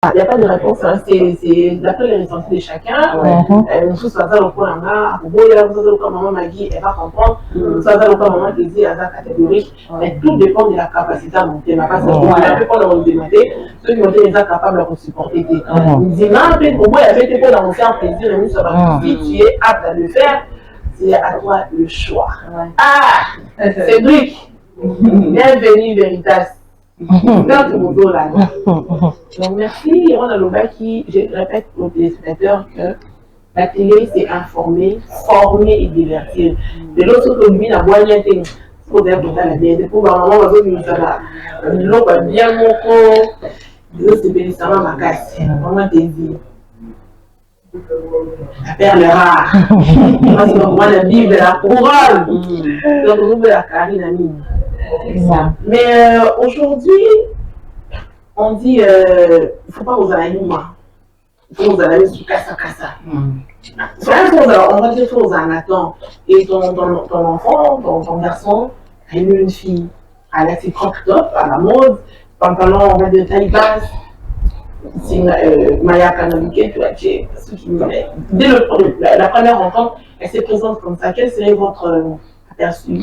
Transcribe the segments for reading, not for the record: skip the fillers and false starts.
Il n'y a pas de réponse, hein. C'est d'après les ressentis de chacun. Une chose, ça va le coup, elle va comprendre. Ça va le coup, maman te dit, elle va catégorique. Mais tout dépend de la capacité à monter. Parce que la plupart de nos dématés, ceux qui ont été capables de supporter. Ils disent, non, pour moi, il y avait été dans mon faire plaisir, mais si tu es apte à le faire, c'est à toi le choix. Ah, Cédric, bienvenue, Veritas. Donc merci, on a le bac qui, je répète aux téléspectateurs que la télé c'est informer, former et divertir. De l'autre côté, la moyenne télé, c'est pour dire que la bien, pour voir maman va venir nous va bien mon corps, c'est bien ça ma casse, maman te dit. La perle rare, parce que moi la Bible la couronne, donc nous de la carine à mine. Mais aujourd'hui, on dit il ne faut pas vous aller nous, il faut vous aller sur casa. On va dire qu'il faut vous en attendre. Et ton enfant, ton garçon, a eu une fille, elle a ses crop top à la mode, pantalon, on va dire taille basse, c'est Maya Kanamike, tu vois, dès la première rencontre, elle se présente comme ça. Quel serait votre aperçu?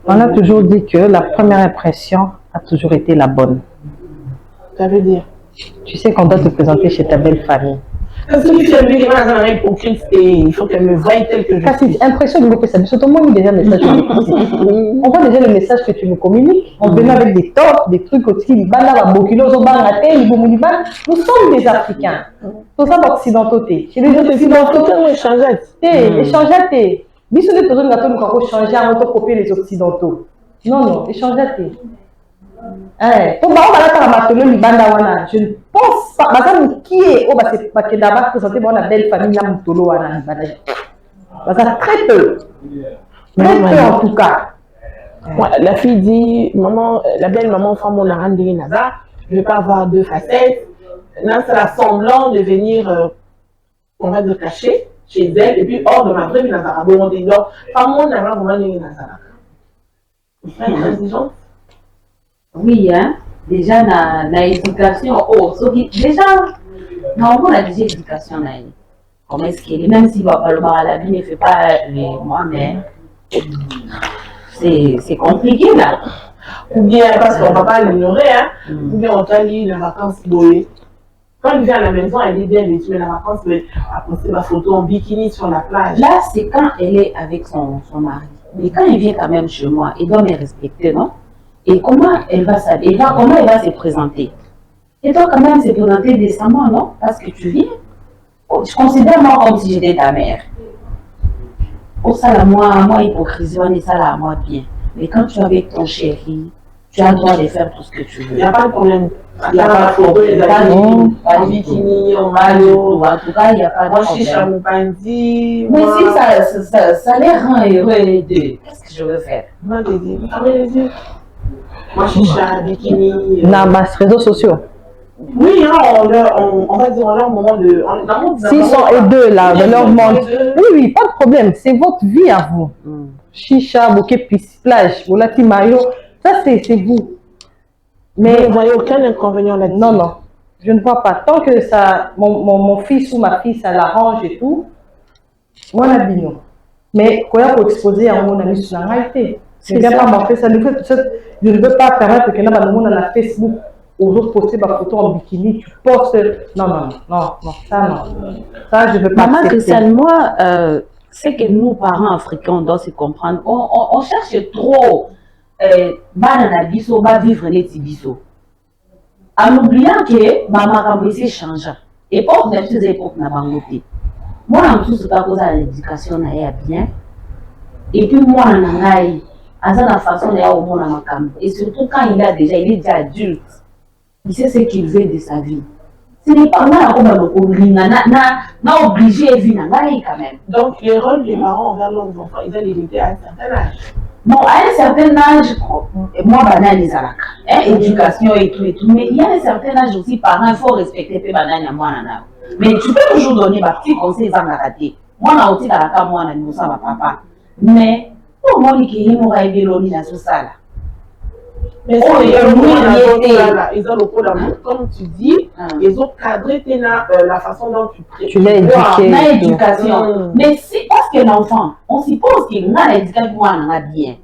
On a toujours dit que la première impression a toujours été la bonne. Ça veut dire? Tu sais qu'on doit te présenter chez ta belle famille. Parce que tu as vu il faut qu'elle me voie tel que je suis. C'est impression de que ça me saute. Moi, déjà le message. On voit déjà le message que tu me communiques. On vient avec des tops, des trucs aussi. Nous sommes des Africains. Tout ça occidentaux. Chez les occidentaux, on échange. Échange. Mais sur les personnes qui ont changé, on va copier les occidentaux. Non, échange. Je ne pense pas. Qui est d'abord présenté par la belle famille très peu. Très peu en tout cas. La fille dit, maman, la belle maman, femme, on a rendu Naza. Je ne vais pas avoir deux facettes. Là, c'est la semblant de venir, on va dire, cacher chez elle. Et puis, hors de ma vraie vie, Naza. Bon, on dit, non, femme, on a rendu Naza. C'est intelligent. Oui, hein. Déjà, dans l'éducation, déjà, normalement, on a déjà l'éducation. Comment est-ce qu'elle est, même si la vie ne fait pas moi, mais c'est compliqué là. Ou bien parce qu'on ne va pas l'ignorer, hein. Ou bien on t'a dit les vacances boulées. Quand il vient à la maison, elle est bien vêtue, mais la vacance, elle a posté ma photo en bikini sur la plage. Là, c'est quand elle est avec son mari. Mais quand il vient quand même chez moi, il doit me respecter, non? Et comment elle va se présenter? Elle doit quand même se présenter décemment, non? Parce que tu viens. Je considère moi comme si j'étais ta mère. Pour ça, moi, hypocrisie, on est ça là, moi bien. Mais quand tu es avec ton chéri, tu as le droit de faire tout ce que tu veux. Il n'y a pas de problème. Il n'y a pas de problème. En bikini, en maillot. En tout cas, il n'y a pas de problème. Moi, je suis chamoupandi. Mais si ça les rend heureux les deux, qu'est-ce que je veux faire? Moi, je dis, moi, je suis bikini. Dans les réseaux sociaux. Oui, on va dire en leur moment de. S'ils sont et deux là, dans leur monde. Oui, pas de problème. C'est votre vie à vous. Chicha, bouquet, plage, volati, maillot. Ça, c'est vous. Mais vous ne voyez aucun inconvénient là-dessus? Non. Je ne vois pas. Tant que ça, mon fils ou ma fille, ça l'arrange et tout, moi, la bino. Mais quand il faut exposer à mon ami sur la réalité. Je ne veux pas permettre que nous dans la Facebook, aux autres poster ma photo en bikini, tu postes. Non, ça non. Ça, je ne veux pas. Maman Christiane, moi, c'est que nous, parents africains, on doit se comprendre. On cherche trop banana biso, va vivre les tibiso. En oubliant que maman Ramblissé change. Et pas dans toutes les époques, n'a pas noté. Moi, en tout cas, cause à l'éducation, n'a bien. Et puis moi, à sa façon d'aller au monde à ma camp. Et surtout quand il est déjà adulte, il sait ce qu'il veut de sa vie. Ce n'est pas moi comme n'a obligé de vivre quand même. Donc les rôles des parents envers leurs enfants, ils ont limité à un certain âge. Bon, à un certain âge, moi, banane éducation et tout, mais il y a un certain âge aussi, parents, il faut respecter les banane à moi. Mais tu peux toujours donner ma petite conseil à rater. Moi, je suis à la moi, je suis papa. Mais pour moi, il y a une salle. Mais ils ont le coup d'amour, comme tu dis, ils ont cadré la façon dont tu l'as éduqué. L'éducation. Mais si, parce que l'enfant, on suppose qu'il a l'éducation, moi, on a bien.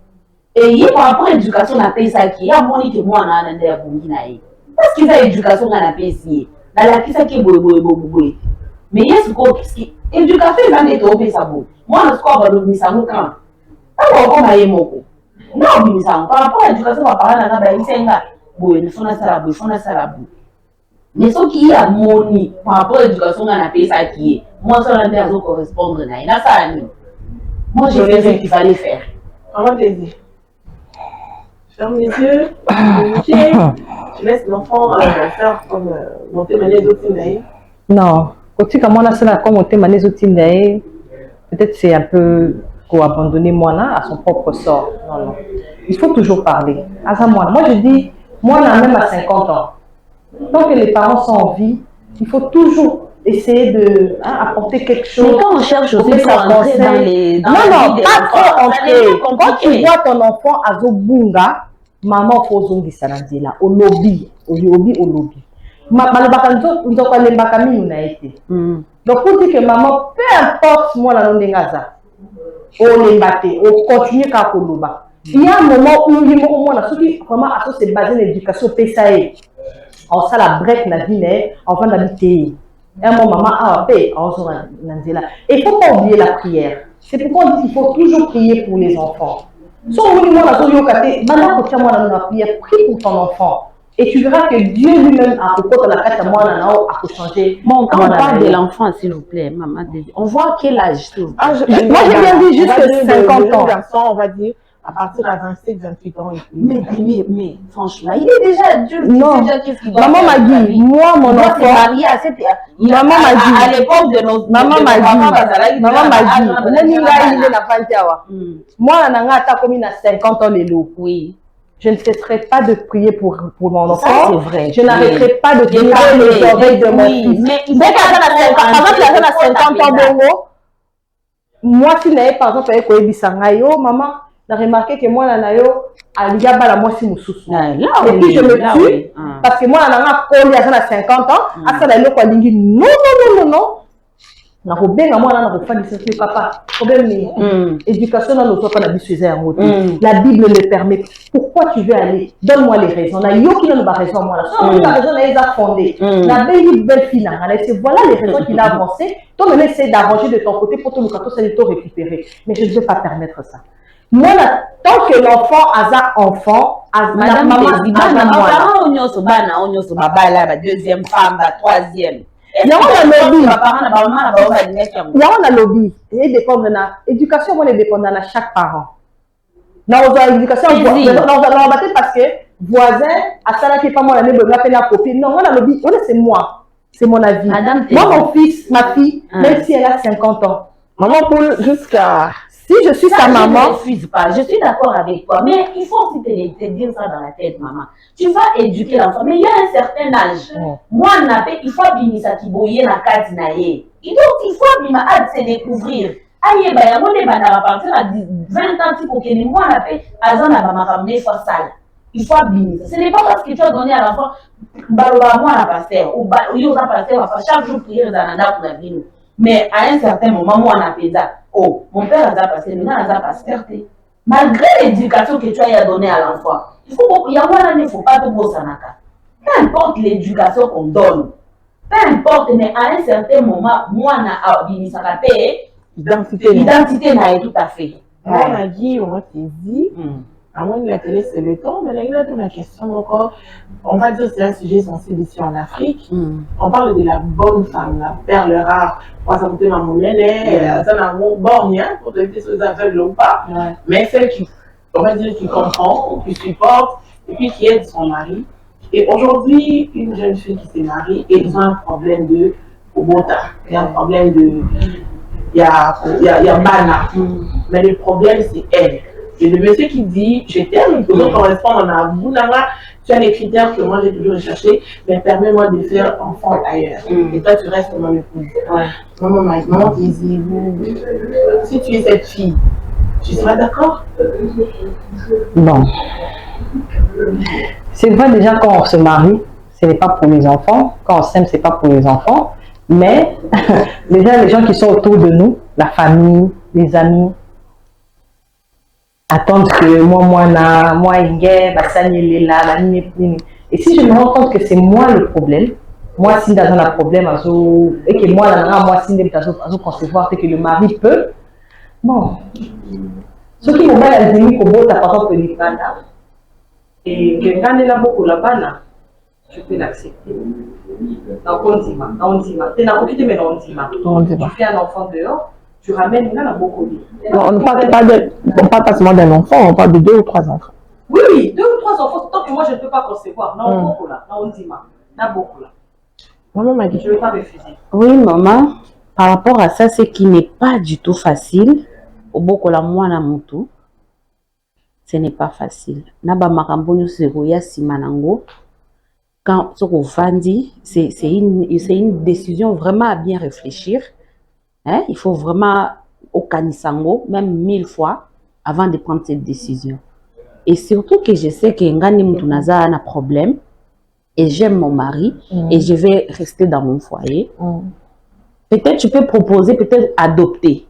Et il y a après l'éducation, on a payé ça qui y a moins que moi, on a un indé à Bunginaï. Parce qu'il y a l'éducation, on a payé ici. Dans la qui ça qui est boy. Mais il y a ce qui éducation, il a des topés ça beau. Moi, le score va nous ça nous quand. Alors, on a eu mon coup. Non, par rapport à l'éducation, on va parler de la Senga. Oui, il faut la salabou, il faut la salabou. Mais ce qui est à moni, par rapport à l'éducation, on a payé ça qui est. Moi, ça, on a correspondre. Il a ça à nous. Moi, j'ai fait ce qu'il fallait faire. Comment t'es dit? Ferme les yeux, tu laisses l'enfant faire comme monter les autres d'ailleurs. Non, quand tu commences à comme monter les autres d'ailleurs, peut-être c'est un peu pour abandonner moi à son propre sort. Non. Il faut toujours parler. Moi, je dis, moi, même à 50 ans, tant que les parents sont en vie, il faut toujours essayer de apporter quelque chose. Mais quand on cherche aussi pour entrer dans les... Non, pas trop entrer. Quand tu vois ton enfant à Zobunga, maman faut zongi sanadila, au lobby. Donc, pour dire que maman, peu importe moi la non dengaza, on l'embate, on continue à koloba. Il y a un moment où on a vraiment à se baser l'éducation PSAE. On ça la break la vie, on va l'habiter. Un moment maman a paix, on se rend. Et il ne faut pas oublier la prière. C'est pourquoi on dit qu'il faut toujours prier pour les enfants. Si on dit moi la zone yokate, maintenant que tu as moi la prière, prie pour ton enfant. Et tu verras que Dieu lui-même a pourquoi la carte à moi a changé. Bon, quand on parle de l'enfant, s'il vous plaît, maman, on voit quel âge. Moi, j'ai bien dit jusqu'à 50 ans. On va dire à partir de 27, 28 ans. Mais franchement, il est déjà adulte. Non, maman m'a dit, moi, mon enfant. Marié à cette... Maman m'a dit. À l'époque de nos... Maman m'a dit. Moi, on a 50 ans les lots. Oui. Je ne cesserai pas de prier pour mon enfant. Ça, c'est vrai. Je n'arrêterai pas de prier les oreilles de mon fils. Mais dès qu'elle a 50 ans, bongo, moi, si n'avais par exemple avec Koyebisangayo, maman, j'ai remarqué que moi, Nanayo, Aliga Bala, moi, si moussous. Et puis je me tue, parce que moi, Nana, quand il y a 50 ans, à ça, la quoi, non. Na robenga moi na rofani c'est papa problème éducation dans notre pas la la Bible le permet. Pourquoi tu veux aller? Donne-moi les raisons. Na yo qui n'a pas raison moi là. La raison elle a fondé. La belle fille là, voilà les raisons qu'il a avancé. Toi même essaie d'arranger de ton côté pour ton locato ça te récupérer. Mais je ne vais pas permettre ça. Moi là, tant que l'enfant a enfant, madame maman on baba là la deuxième femme, la troisième. Il y a un lobby. Il y a l'éducation, on est dépendant à chaque parent. Dans l'éducation, on va battre parce que voisin, à ça là qui est pas moi, la copine. Non, on a lobby, c'est moi. C'est mon avis. Moi, mon fils, ma fille, même si elle a 50 ans. Maman, pour jusqu'à... Si je suis sa maman, je ne refuse pas. Je suis d'accord avec toi. Mais il faut aussi te dire ça dans la tête, maman. Tu vas éduquer l'enfant. Mais il y a un certain âge. Moi, il faut bien ça qui bouille la carte naïe. Et donc, il faut bien se découvrir. Aïe, bah, on est à partir de 20 ans, pour que moi, Azan a ramené fois sale. Il faut bien. Ce n'est pas parce que tu as donné à l'enfant, moi, la pasteur, ou la pasteur, chaque jour prier dans la pour la vie. Mais à un certain moment, moi, on a fait ça. Oh, mon père a passé, maintenant, il a passé. Malgré l'éducation que tu as donnée à l'enfant, il ne faut pas te bosser. Peu importe l'éducation qu'on donne, peu importe, mais à un certain moment, moi, on a fait identité, tout à fait. Moi, on a dit, on t'a dit, à moins de la télé, c'est le temps, mais là, il y a une question encore. On va dire que c'est un sujet sensible ici en Afrique. On parle de la bonne femme, la perle rare. Moi, ça me fait ma monnaie, ça n'a mon borgne, pour te dire si vous avez ou pas. Mais celle qui, on va dire, qui comprend, qui supporte, et puis qui aide son mari. Et aujourd'hui, une jeune fille qui s'est mariée, et ils ont un problème de Obota. Il y a un problème de. Il y a Bana. Mais le problème, c'est elle. C'est le monsieur qui dit, je t'aime, il faut correspondre à vous, tu as les critères que moi j'ai toujours recherchés, mais permets-moi de faire enfant ailleurs. Et toi, tu restes comme épouse. Maman qui dit, si tu es cette fille, tu seras d'accord? Non. C'est vrai, déjà, quand on se marie, ce n'est pas pour les enfants. Quand on s'aime, ce n'est pas pour les enfants. Mais déjà, les gens qui sont autour de nous, la famille, les amis, attendent que moi, Inge, Bassani, Lela, et si je me rends compte que c'est moi le problème, moi, si dans un problème, et que moi, si je concevoir, et que le mari peut, bon. Ce qui m'ont bien dit, que tu as par exemple le Libana, et que quand il a beaucoup là-bas, je peux l'accepter. Tu fais un enfant dehors, tu ramènes là beaucoup. Non, on ne parle pas seulement d'un enfant, on parle de 2 ou 3 enfants. Oui, 2 ou 3 enfants, tant que moi je ne peux pas concevoir. Non, beaucoup là, non, on dit beaucoup là. Maman m'a dit. Je ne vais pas refuser. Oui, maman, par rapport à ça, ce qui n'est pas du tout facile, au beaucoup la moi na mutu, ce n'est pas facile. Naba makambo seroya simanango. Quand c'est une décision vraiment à bien réfléchir. Hein? Il faut vraiment au kanisango, même 1000 fois, avant de prendre cette décision. Et surtout que je sais que Ngani Moutunaza a un problème, et j'aime mon mari, et je vais rester dans mon foyer. Peut-être tu peux proposer, peut-être adopter.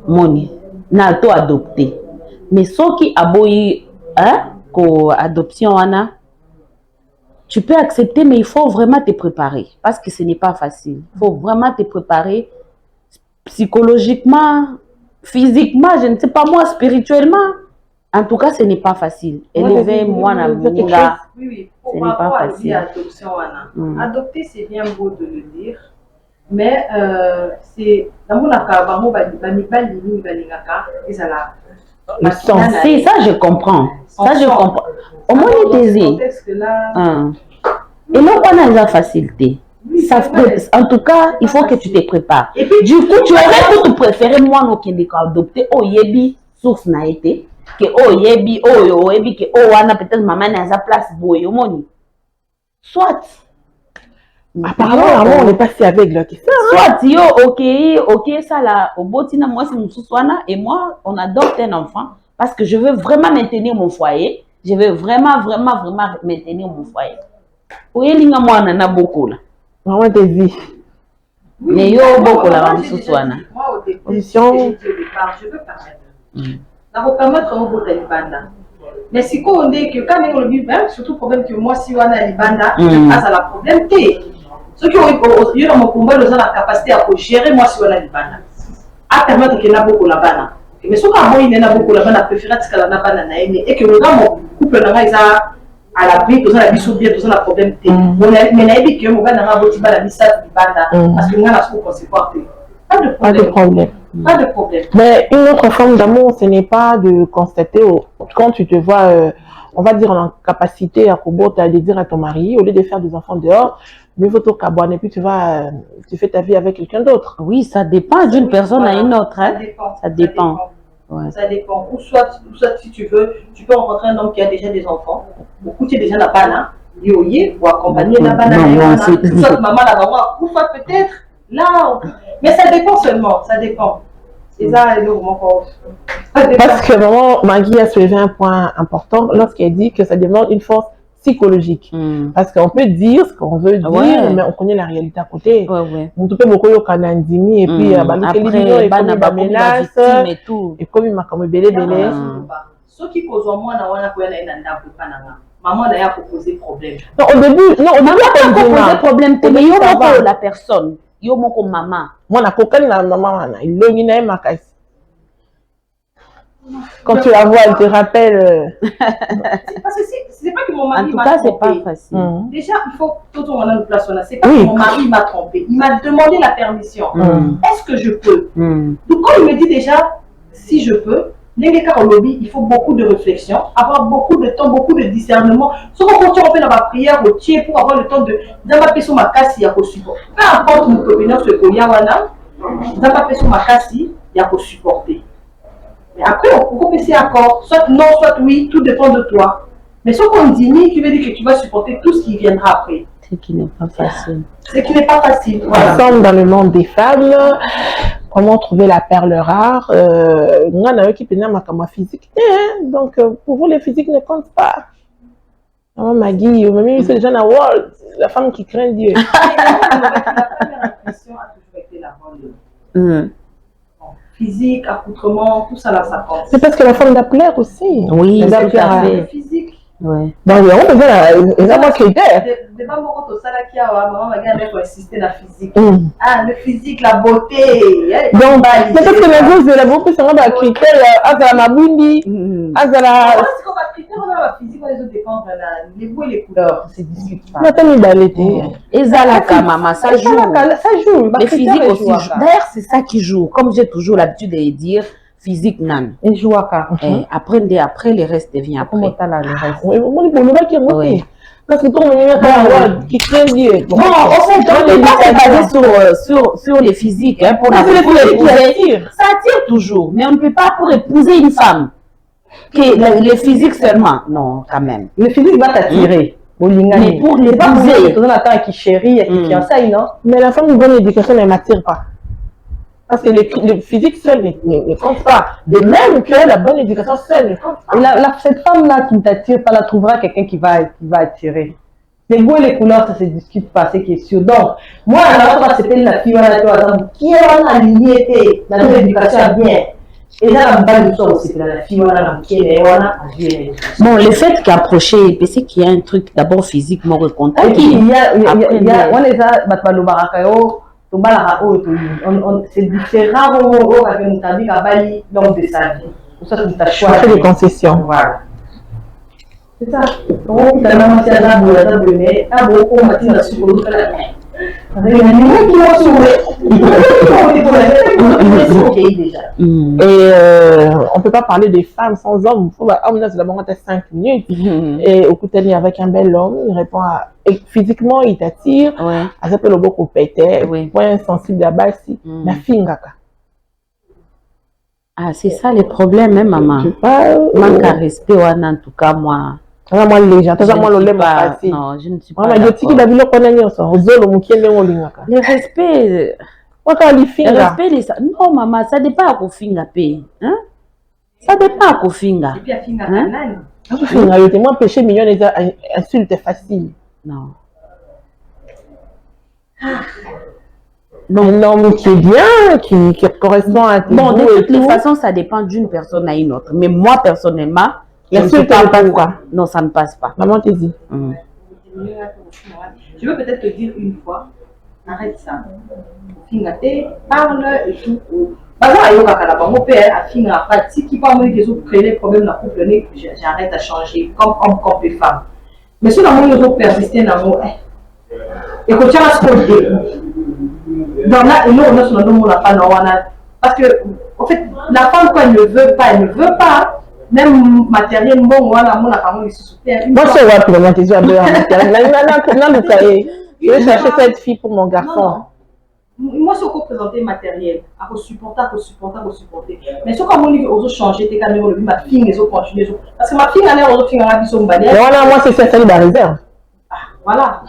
Moni, nato adopter. Mais ce qui a beau adoption, Anna, tu peux accepter, mais il faut vraiment te préparer. Parce que ce n'est pas facile. Il faut vraiment te préparer psychologiquement, physiquement, je ne sais pas moi, spirituellement. En tout cas, ce n'est pas facile. Élever moi, oui, ce n'est pas facile. Adopter, c'est bien beau de le dire. Mais c'est dans mon si, ça je comprends. Ça je comprends. Au moins il était et non on a la facilité. Ça, en tout cas, il faut que tu te prépares. Et puis, du coup, tu aurais pu préférer moi non qui est adopté au yebi source na été que au yebi que wana peut-être maman n'a sa place boyo moni. Soit apparemment, on est passé avec là. Soit yo, ok, ça là, au botina, moi c'est mon souswana et moi, on adopte un enfant parce que je veux vraiment maintenir mon foyer. Je veux vraiment maintenir mon foyer. Oui, linga moi on en a beaucoup là. Maman te dit. Mais yo beaucoup là, mon souswana. Moi au début, je veux permettre. Ça va permettre au bout de l'Ibanda. Mais si on dit que quand on le vit, surtout problème que moi si on a l'Ibanda, face à la problème T. Ceux qui ont eu dans mon combat, ils ont la capacité à gérer moi si on a l'Ibanda. À permettre qu'il y en a beaucoup là-bas. Mais ceux qui ont beaucoup là-bas, ils préfèrent que la Nabana et que le gars, mon couple là-bas, à l'abri, ils ont la vie sous bien, ils ont la problème T. Mais il dit que mon gars n'a pas la vie ça l'Ibanda parce que moi, la soupe, on s'est pas fait. Pas de problème. Pas de problème. Mais une autre forme d'amour, ce n'est pas de constater quand tu te vois, on va dire, en capacité à dire à ton mari, au lieu de faire des enfants dehors, mieux vaut cabane et puis tu fais ta vie avec quelqu'un d'autre. Oui, ça dépend d'une personne à une autre. Hein? Ça dépend. Ouais. Ça dépend. Ou soit si tu veux, tu peux rencontrer un homme qui a déjà des enfants, ou qui est déjà là-bas, ou accompagner là-bas, soit maman là-bas, ou soit peut-être là. Mais ça dépend seulement, ça dépend. C'est ça, parce que maman Maggie a soulevé un point important lorsqu'elle dit que ça demande une force psychologique. Parce qu'on peut dire ce qu'on veut dire, mais on connaît la réalité à côté. On peut beaucoup de canandimi et puis après et tout. Et comme il m'a comme belé. Ceux qui posent moi na wana koya na ndako pananga. Maman n'a pas posé problème. Non, au début, pas posé problème. Mais yo moko la personne, yo moko maman. Moi na kokani na maman wana, il longina ma caisse. Quand tu la vois, elle te rappelle. Parce que c'est pas que mon mari m'a trompé. En tout cas, c'est pas facile. Déjà, il faut tout le monde nous place. C'est pas que mon mari m'a trompé. Il m'a demandé la permission. Est-ce que je peux? Donc quand il me dit déjà si je peux, il faut beaucoup de réflexion, avoir beaucoup de temps, beaucoup de discernement. Sauf quand on fait dans ma prière au tiers pour avoir le temps de d'amaper sur ma casse, il y a qu'au support. Peu importe mon copineur, ce qu'on y a, d'amaper sur ma casse, il y a qu'au supporter. Mais après, on peut passer accord, soit non, soit oui, tout dépend de toi. Mais ce qu'on dit, tu veux dire que tu vas supporter tout ce qui viendra après. Ce qui n'est pas facile. Ce qui n'est pas facile. Voilà. Ensemble dans le monde des femmes, comment trouver la perle rare. On a qui pénale ma physique. Donc, pour vous, les physiques ne comptent pas. Maman Maggie, même c'est déjà la world, la femme qui craint Dieu. La première impression a toujours été la bonne. Physique, accoutrement, tout ça là, ça compte. C'est parce que la femme doit plaire aussi. Oui, tout à fait. Physique. Ouais. Donc, on a besoin critère. Devant moi, tout ça là qui a maman Maggie avait insisté la physique. Ah, le physique, la beauté. Donc, c'est parce que la beauté, c'est un critère. Azala Mabundi, Azala. On a la physique, on les autres dépendre les goûts et les couleurs. C'est discutable. Et Zalaka, maman, ça joue. Ça joue. Les physiques aussi jouent. D'ailleurs, c'est ça qui joue. Comme j'ai toujours l'habitude de dire, physique nan. Et joue à après, le reste devient après. Oui. Parce que comme on est qui crée Dieu. Bon, en fait, on n'est pas basé sur les physiques. Hein, pour ça attire toujours. Mais on ne peut pas pour épouser une femme. Les physiques seulement. Non, quand même. Le physique va t'attirer. Mais pour l'épouser. On attend qui chérit, qui fiançaille, non? Mais la femme de bonne éducation ne m'attire pas. Parce que le physique seul ne compte pas. De même que la bonne éducation seule ne compte pas. Et cette femme-là qui ne t'attire pas, la trouvera quelqu'un qui va attirer. Les goûts et les couleurs, ça se discute pas, c'est qui est sûr. Donc, moi, là, c'était la fille, qui est aligné, dans l'éducation bien. Et là, la fille, bon, le fait qu'approcher, c'est qu'il y a un truc d'abord physique, mon contact. Il y a, on les a, c'est rare au moment avec une tabi à Bali, donc de sa vie. Pour ça, tu as choisi des concessions. Voilà. C'est ça. Donc, tu as commencé à la bonne, à beaucoup, on m'a dit, sur le et on peut pas parler des femmes sans hommes. Homme, c'est d'abord 5 minutes. Et au coup de avec un bel homme, il répond à. Et physiquement, il t'attire. À ça peut le beau péter. Point sensible à bas si. La fingaka. Ah, c'est ça les problèmes, hein, maman. Manque à respect, en tout cas, moi. Moi, les gens, non, je ne suis pas. Le respect. Non, maman, ça dépend à quoi finga paye. Hein? Ça dépend à quoi finga. Et puis à finga, moi, péché million les insultes faciles. Non. Un homme qui est bien, qui correspond à tes bon, de toutes les façons, ça dépend d'une personne à une autre. Mais moi, personnellement, l'insulte ne passe pas. Non, ça ne passe pas. Maman te dit. Je veux peut-être te dire une fois, arrête ça. Fingate, parle et tout. Mon père a fini à partir qui parle des autres créer des problèmes dans le couple, j'arrête à changer comme homme, comme femme. Mais si dans mon autres persister dans mon et que tu as ce côté dans la et nous on a son nom la pas parce que en fait la femme quand elle ne veut pas même matériellement voilà mon apparemment il se soutient moi je vois pour tes yeux à je vais chercher cette fille pour mon garçon. Moi, c'est qu'on présenter matériel, à supporter. Mais ce qu'on dit, on changer, t'es quand même ma fille, les autres continuent. Parce que ma fille, elle est aux autres filles, elle a son balai. Voilà, moi, c'est ça, la réserve. Voilà.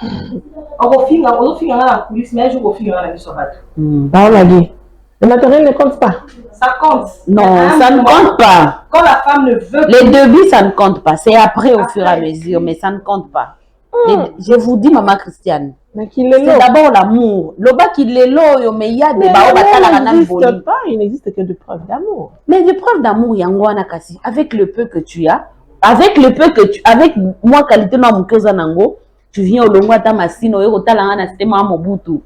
On va finir, aux autres filles, on a la coulisse, mais un jour, on finit, on a mis son bateau. On a dit. Le matériel ne compte pas. Ça compte. Non, ça ne compte pas. Quand la femme ne veut pas. Les devis, ça ne compte pas. C'est après, au fur et à mesure, mais ça ne compte pas. Je vous dis, maman Christiane. C'est d'abord l'amour. Le bas qu'il est là, mais il y a des il n'existe que de preuves d'amour. Mais des preuves d'amour, il y a un kasi. Avec le peu que tu as, avec moi, qualité dans mon cœur, tu viens au long de ma sino, et au talent, c'est ma mobutu.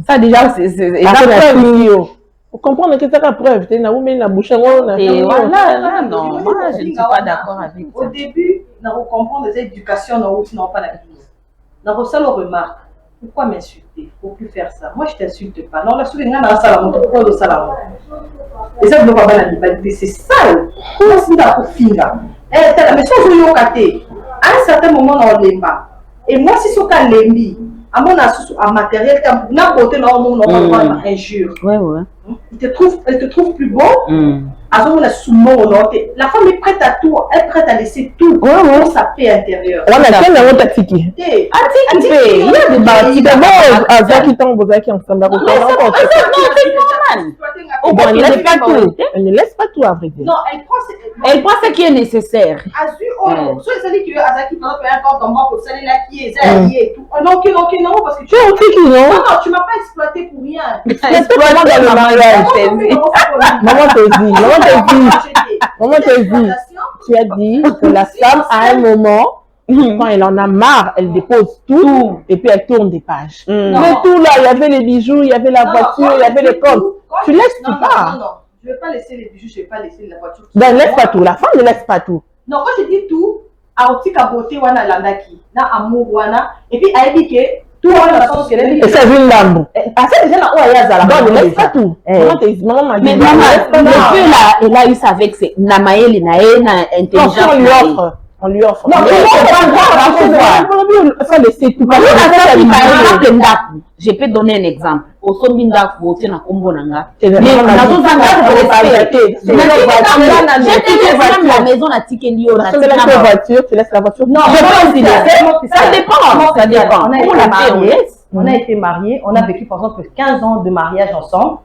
Ça, déjà, c'est la preuve. Vous comprenez que c'est la preuve. Tu as la bouche. Et voilà, non, moi, je ne suis pas d'accord avec ça. Au début, on comprend des éducations, on n'a pas la vie. On se le remarque. Pourquoi m'insulter? Il ne faut plus faire ça. Moi, je ne t'insulte pas. Non, la souvenir dans la salle, pourquoi le salon? Et ça, je ne vois pas la vie. C'est sale. Moi, c'est dans la finga. Mais si on joue au caté, à un certain moment, on ne l'aime pas. Et moi, si c'est un lembi, à mon avis, un matériel, n'importe quel monde, on va avoir injure. Ouais. Elle te trouve plus beau. La femme est prête à tout, elle est prête à laisser tout pour sa paix intérieure. On a quel nom t'attiqué? Il y a des bâtiments. Qui tombent, qui ensemble. Ou bon, elle ne parce laisse que pas c'est tout. majorité. Elle ne laisse pas tout, à vrai dire. Non, elle prend Elle prend ce qui est nécessaire. Azur, oh, soit ça dit que Azaki, par exemple, un compte en banque, ça là qui est lié et tout. Oh, non, non, parce que tu Tu es aussi qui, non? non, tu m'as pas exploité pour rien. Exploité dans le mariage. Maman te dit, maman te dit, tu as dit que la femme, à un moment, quand elle en a marre, elle dépose tout et puis elle tourne des pages. Mais tout là, il y avait les bijoux, il y avait la voiture, il y avait les comptes. Tu laisses tout pas. Non, je ne vais pas laisser les bijoux, je ne vais pas laisser la voiture. Ben, laisse pas tout. La femme ne laisse pas tout. Non, quand je dis tout, Aotika beauté wana landaki, na amour wana, et puis elle dit que tout wana la sens qu'elle dit. Et c'est une dame. Ah, c'est déjà là où elle y a Zala. Donc, ne laisse pas tout. Maman m'a dit. Mais maman, le peu là, elle a eu ça avec ses Namaël, Naël, intelligence. On lui offre. Non, ça laisser tout. Je peux donner un exemple. Au Sombinda, au Tien Kombo Nanga. Mais Mais la maison a ticket lié au la voiture, tu laisses la voiture. Non, ça dépend. Ça dépend. On a été mariés, on a vécu par exemple 15 ans de mariage ensemble.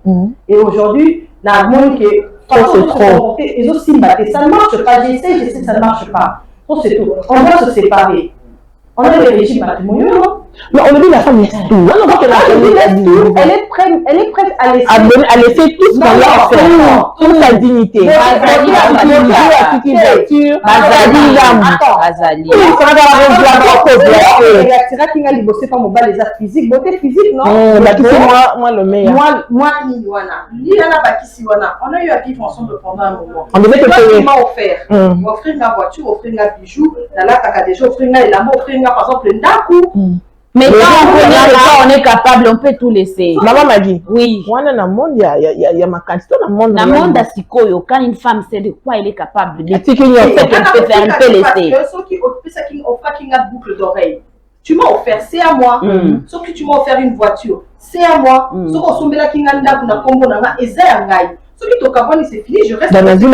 Et aujourd'hui, la harmonie c'est trop. Et aussi, ça ne marche pas. J'essaie, ça ne marche pas. C'est tout. On doit se séparer. On a des régimes matrimoniaux, non? Mais on dit la femme laisse tout. Elle est prête à laisser tout ce qu'on a fait. Toute sa dignité. Moi, le meilleur. Moi, on a eu à vivre ensemble pendant un moment. On devait te payer. Offert. Offrir ma voiture, offrir ma bijou, offrir par exemple, mais quand on est capable, on peut tout laisser. Maman m'a dit, oui. Moi, dans le monde, il y a ma quantité dans le monde. Dans le monde d'Asikoyo, quand une femme sait de quoi elle est capable de faire, elle peut laisser. Ceux qui offrent une boucle d'oreille. Tu m'as offert, c'est à moi. Sauf que tu m'as offert une voiture, c'est à moi. Sauf que tu m'as offert et c'est à moi. Ce qui est au c'est fini, je reste. Dans la vie,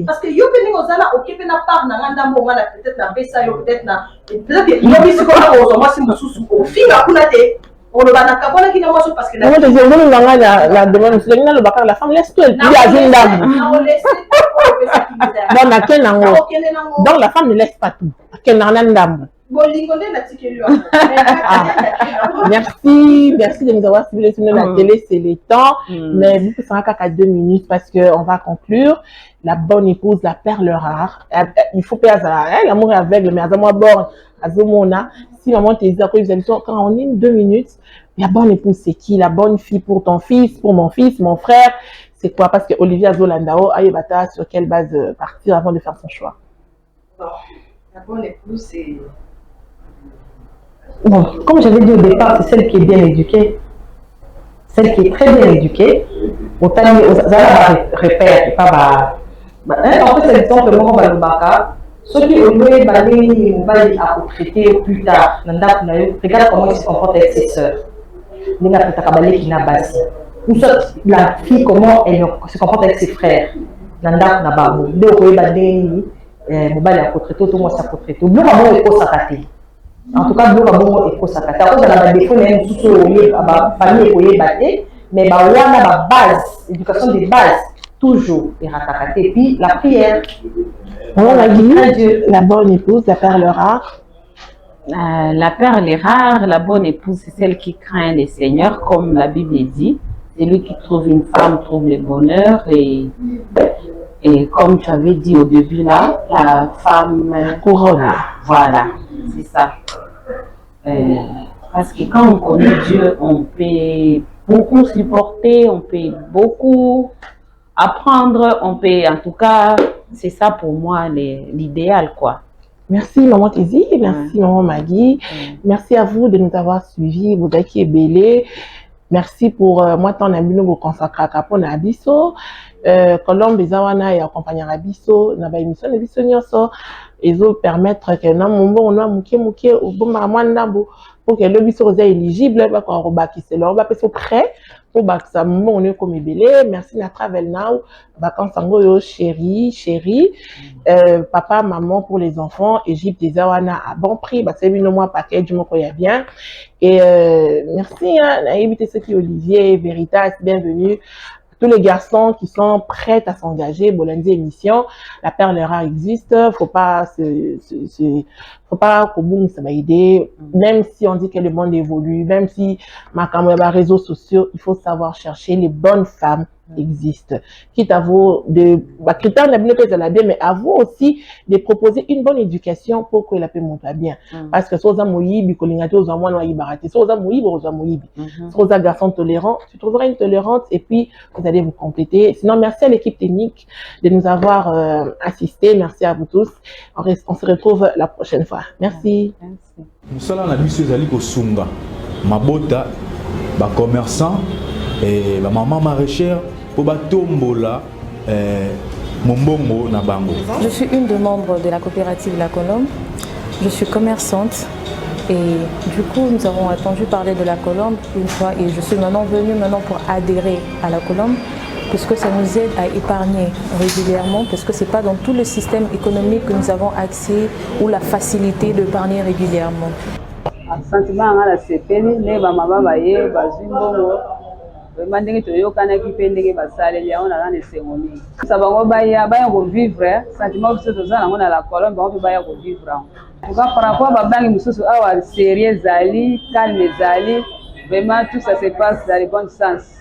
parce que yo venu aux ala, ok, na part na nganda mo ngana peut-être na besa yo peut-être yo bisi ko na ozo moi si mususu ko finga kuna te. On le va na kabona ki na moi parce que la demande c'est le bakar la femme laisse tout elle dit à une dame. Non, na ken nango. Donc la femme ne laisse pas tout. Ken na dame. Merci de nous avoir suivi sur la télé, c'est le temps. Mais vous pouvez faire qu'à 2 minutes parce qu'on va conclure. La bonne épouse, la perle rare. Il faut pas l'amour est aveugle, mais à moi bord, à Zomona. Si maman te dit quand on est 2 minutes, la bonne épouse c'est qui? La bonne fille pour ton fils, pour mon fils, mon frère. C'est quoi? Parce que Olivia Zolandao, Ayebata, sur quelle base partir avant de faire son choix? Bon, la bonne épouse c'est... Bon, comme j'avais dit au départ, c'est celle qui est bien éduquée, celle qui est très bien éduquée. Autant repère, pas en fait, c'est l'exemple de mon baka. Ceux qui ont loué Balé, on va à traiter plus tard. Regarde comment il se comporte avec ses sœurs. Qui n'a pas. Ou soit la fille, comment elle se comporte avec ses frères. Nanda n'a pas. Donc, on va aller à traiter, tout le monde s'est traité. Nous, on va pas s'arrêter. En tout cas, nous avons des choses à faire. Nous avons des familles mais on a la base, l'éducation des bases, toujours. Et puis la prière. On a dit la bonne épouse, la perle rare. La perle est rare, la bonne épouse, c'est celle qui craint le Seigneur, comme la Bible dit. C'est lui qui trouve une femme, trouve le bonheur. Et comme tu avais dit au début là, la femme couronne. Voilà, c'est ça. Parce que quand on connaît Dieu, on peut beaucoup supporter, on peut beaucoup apprendre, on peut, en tout cas, c'est ça pour moi l'idéal, quoi. Merci maman Tizi, merci maman Maggie, merci à vous de nous avoir suivis, vous qui est belé. Merci pour moi ton ami nous consacrer à Capon à Abisso. Colombe Zawana et accompagner Abisso, na ba émission de Abisso nyonso ezo permettre que na mombo on a muke au bon maman ndambo pour que le biso soit éligible ba ko robaki c'est là on va passer prêt pour ba ça mombo on est comme belé. Merci na travel now vacances ngo yo chérie papa maman pour les enfants Égypte des Zawana à bon prix bah c'est une mois package mon y a bien et merci hein na éviter ce qui Olivier Veritas bienvenue tous les garçons qui sont prêts à s'engager, Bolandi émission, la perle rare existe, faut pas que ça va aider, même si on dit que le monde évolue, même si ma caméra réseaux sociaux, il faut savoir chercher les bonnes femmes existent. Quitte à vous de critères mais à vous aussi de proposer une bonne éducation pour que la paix monte bien. Parce que si vous êtes garçon tolérant, tu trouveras une tolérante et puis vous allez vous compléter. Sinon, merci à l'équipe technique de nous avoir assisté. Merci à vous tous. On se retrouve la prochaine fois. Merci. Nous na biso ezali ko sunga mabota ba commerçant et ba maman maraîchère pour ba tombola mombongo na bango. Je suis une des membres de la coopérative La Colombe. Je suis commerçante et du coup nous avons entendu parler de La Colombe une fois et je suis maintenant venue pour adhérer à La Colombe parce que ça nous aide à épargner régulièrement parce que c'est pas dans tout le système économique que nous avons accès ou la facilité d'épargner régulièrement. Sentiment ngala sepeni ne ba mama baye bazimbongo vraiment ndenge toyokana ki pe ndenge basaleli yango na na sengoni ça bango baya ko vivre sentiment biso toza nango na La Colombe bango baya ko vivre en tout cas par rapport ba bangi mususu awa sérieux zali calme zali vraiment tout ça se passe dans le bon sens.